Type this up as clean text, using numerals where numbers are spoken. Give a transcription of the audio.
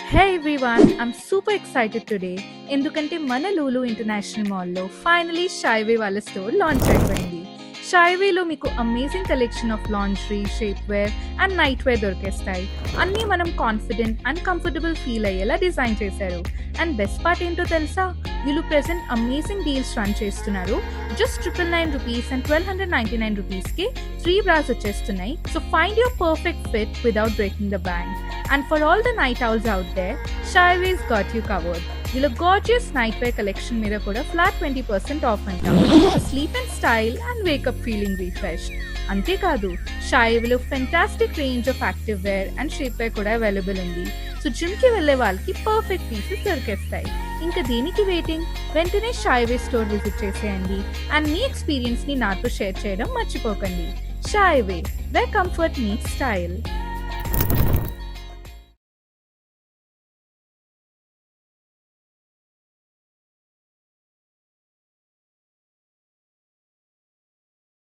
Hey everyone, I'm super excited today ఎందుకంటే మన Lulu international మాల్లో ఫైనలీ షైవే వాళ్ళ స్టోర్ లాంచ్ అయిపోయింది. షైవేలో మీకు amazing collection of laundry, shapewear and nightwear దొరికేస్తాయి. అన్నీ మనం కాన్ఫిడెంట్ అండ్ కంఫర్టబుల్ ఫీల్ అయ్యేలా డిజైన్ చేశారు. అండ్ బెస్ట్ పార్ట్ ఏంటో తెలుసా, వీళ్ళు ప్రెసెంట్ అమేజింగ్ డీల్స్ రన్ చేస్తున్నారు. జస్ట్ ₹999 అండ్ ₹1,299కి 3 బ్రాస్ వచ్చేస్తున్నాయి. So find your perfect fit without breaking the bank. And for all the night owls out there, Shaiwe's got you covered. వీళ్ళ gorgeous nightwear collection మీద కూడా flat 20% of అంటాం. So sleep in style and wake up feeling refreshed. అంతేకాదు షైవేలో fantastic range of activewear and shapewear కూడా available ఉంది. So జిమ్కి వెళ్ళే వాళ్ళకి పర్ఫెక్ట్ పీసెస్ దొరికేస్తాయి. ఇంకా దేనికి వెయిటింగ్, వెంటనే షైవే స్టోర్ విజిట్ చేసేయండి అండ్ మీ ఎక్స్పీరియన్స్ని నాతో షేర్ చేయడం మర్చిపోకండి. షైవే, where comfort meets style.